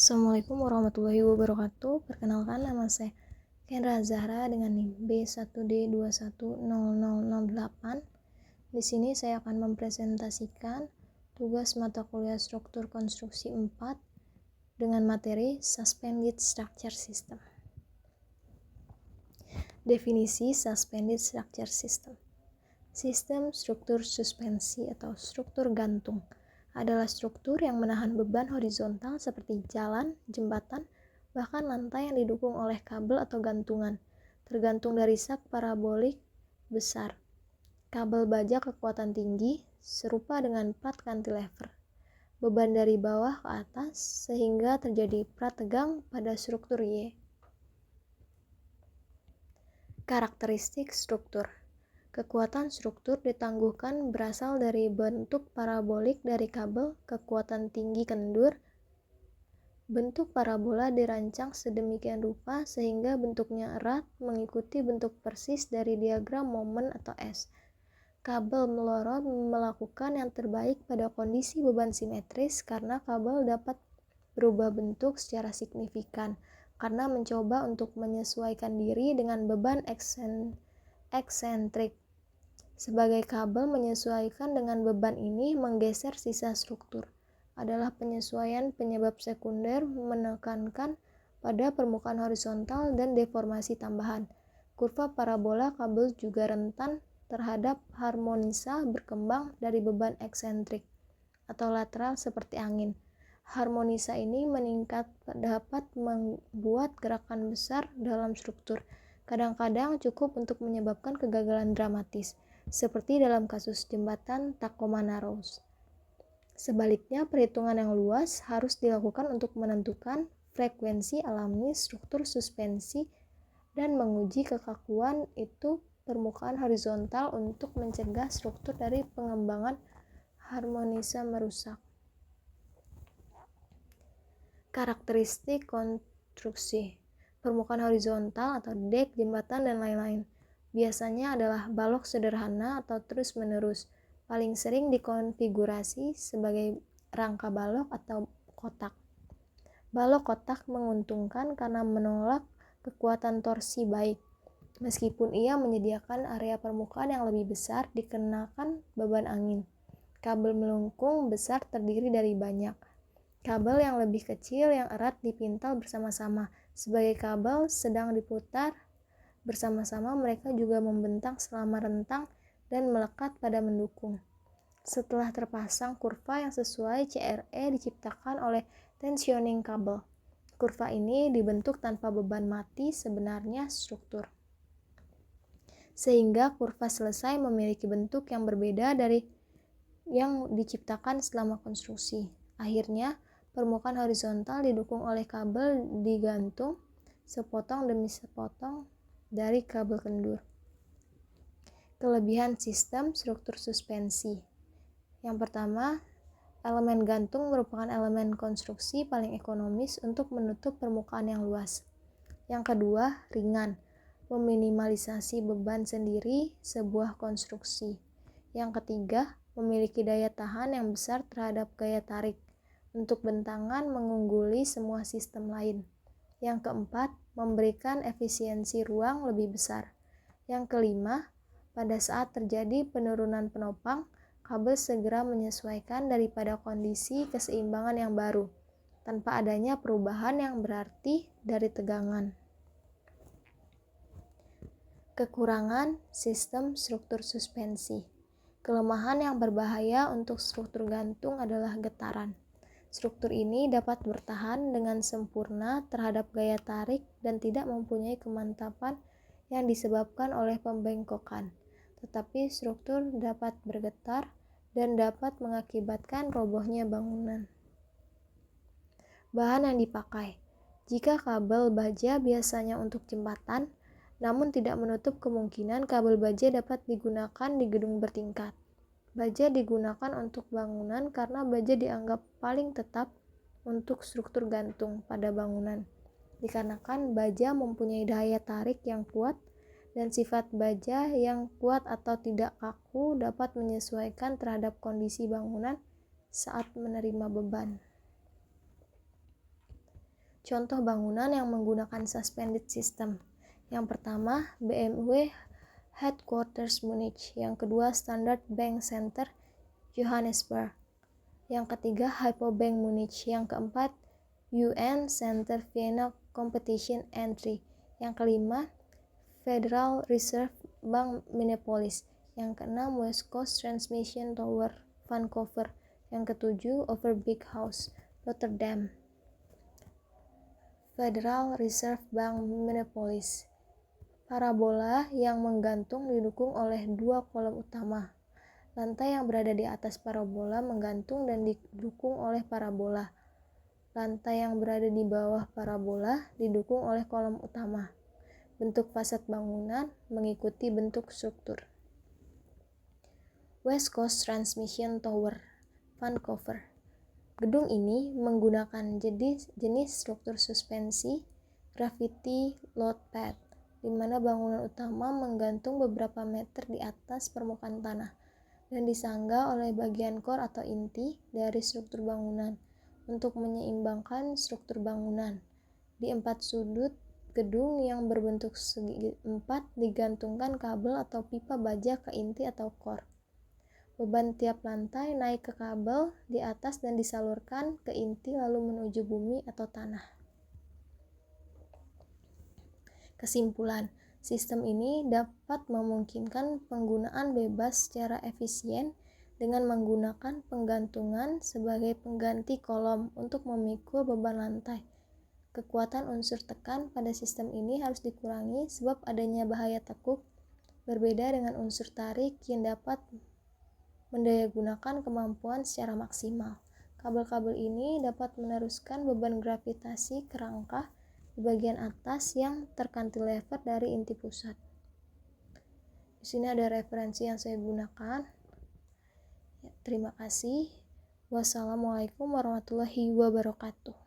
Assalamualaikum warahmatullahi wabarakatuh. Perkenalkan, nama saya Kendra Zahra dengan NIM B1D210008. Di sini saya akan mempresentasikan tugas mata kuliah struktur konstruksi 4 dengan materi Suspended Structure System. Definisi Suspended Structure System. Sistem struktur suspensi atau struktur gantung adalah struktur yang menahan beban horizontal seperti jalan, jembatan, bahkan lantai yang didukung oleh kabel atau gantungan, tergantung dari sak parabolik besar. Kabel baja kekuatan tinggi serupa dengan plat cantilever. Beban dari bawah ke atas sehingga terjadi prategang pada struktur Y. Karakteristik struktur. Kekuatan struktur ditangguhkan berasal dari bentuk parabolik dari kabel, kekuatan tinggi kendur. Bentuk parabola dirancang sedemikian rupa sehingga bentuknya erat mengikuti bentuk persis dari diagram momen atau S. Kabel melorot melakukan yang terbaik pada kondisi beban simetris karena kabel dapat berubah bentuk secara signifikan karena mencoba untuk menyesuaikan diri dengan beban eksentrik. Sebagai kabel menyesuaikan dengan beban ini menggeser sisa struktur adalah penyesuaian penyebab sekunder menekankan pada permukaan horizontal dan deformasi tambahan. Kurva parabola kabel juga rentan terhadap harmonisa berkembang dari beban eksentrik atau lateral seperti angin. Harmonisa ini meningkat dapat membuat gerakan besar dalam struktur. Kadang-kadang cukup untuk menyebabkan kegagalan dramatis, seperti dalam kasus jembatan Tacoma Narrows. Sebaliknya, perhitungan yang luas harus dilakukan untuk menentukan frekuensi alami struktur suspensi dan menguji kekakuan itu permukaan horizontal untuk mencegah struktur dari pengembangan harmonisa merusak. Karakteristik konstruksi permukaan horizontal atau dek, jembatan, dan lain-lain biasanya adalah balok sederhana atau terus-menerus, paling sering dikonfigurasi sebagai rangka balok atau kotak. Balok kotak menguntungkan karena menolak kekuatan torsi baik, meskipun ia menyediakan area permukaan yang lebih besar dikenakan beban angin. Kabel melengkung besar terdiri dari banyak kabel yang lebih kecil yang erat dipintal bersama-sama. Sebagai kabel sedang diputar bersama-sama, mereka juga membentang selama rentang dan melekat pada mendukung. Setelah terpasang, kurva yang sesuai CRE diciptakan oleh tensioning kabel. Kurva ini dibentuk tanpa beban mati sebenarnya struktur, sehingga kurva selesai memiliki bentuk yang berbeda dari yang diciptakan selama konstruksi. Akhirnya, permukaan horizontal didukung oleh kabel digantung sepotong demi sepotong dari kabel kendur. Kelebihan sistem struktur suspensi. Yang pertama, elemen gantung merupakan elemen konstruksi paling ekonomis untuk menutup permukaan yang luas. Yang kedua, ringan, meminimalisasi beban sendiri sebuah konstruksi. Yang ketiga, memiliki daya tahan yang besar terhadap gaya tarik. Untuk bentangan mengungguli semua sistem lain. Yang keempat, memberikan efisiensi ruang lebih besar. Yang kelima, pada saat terjadi penurunan penopang, kabel segera menyesuaikan daripada kondisi keseimbangan yang baru, tanpa adanya perubahan yang berarti dari tegangan. Kekurangan sistem struktur suspensi. Kelemahan yang berbahaya untuk struktur gantung adalah getaran. Struktur ini dapat bertahan dengan sempurna terhadap gaya tarik dan tidak mempunyai kemantapan yang disebabkan oleh pembengkokan. Tetapi struktur dapat bergetar dan dapat mengakibatkan robohnya bangunan. Bahan yang dipakai. Jika kabel baja biasanya untuk jembatan, namun tidak menutup kemungkinan kabel baja dapat digunakan di gedung bertingkat. Baja digunakan untuk bangunan karena baja dianggap paling tetap untuk struktur gantung pada bangunan, dikarenakan baja mempunyai daya tarik yang kuat dan sifat baja yang kuat atau tidak kaku dapat menyesuaikan terhadap kondisi bangunan saat menerima beban. Contoh bangunan yang menggunakan suspended system. Yang pertama, BMW Headquarters Munich. Yang kedua, Standard Bank Center Johannesburg. Yang ketiga, Hypo Bank Munich. Yang keempat, UN Center Vienna Competition Entry. Yang kelima, Federal Reserve Bank Minneapolis. Yang keenam, West Coast Transmission Tower Vancouver. Yang ketujuh, Overbeek House Rotterdam. Federal Reserve Bank Minneapolis. Parabola yang menggantung didukung oleh dua kolom utama. Lantai yang berada di atas parabola menggantung dan didukung oleh parabola. Lantai yang berada di bawah parabola didukung oleh kolom utama. Bentuk fasad bangunan mengikuti bentuk struktur. West Coast Transmission Tower Vancouver. Gedung ini menggunakan jenis struktur suspensi gravity load pad, di mana bangunan utama menggantung beberapa meter di atas permukaan tanah dan disangga oleh bagian core atau inti dari struktur bangunan untuk menyeimbangkan struktur bangunan. Di 4 sudut gedung yang berbentuk segi 4 digantungkan kabel atau pipa baja ke inti atau core. Beban tiap lantai naik ke kabel di atas dan disalurkan ke inti lalu menuju bumi atau tanah. Kesimpulan, sistem ini dapat memungkinkan penggunaan bebas secara efisien dengan menggunakan penggantungan sebagai pengganti kolom untuk memikul beban lantai. Kekuatan unsur tekan pada sistem ini harus dikurangi sebab adanya bahaya tekuk, berbeda dengan unsur tarik yang dapat mendayagunakan kemampuan secara maksimal. Kabel-kabel ini dapat meneruskan beban gravitasi ke rangka di bagian atas yang terkantilever dari inti pusat. Di sini ada referensi yang saya gunakan. Ya, terima kasih. Wassalamualaikum warahmatullahi wabarakatuh.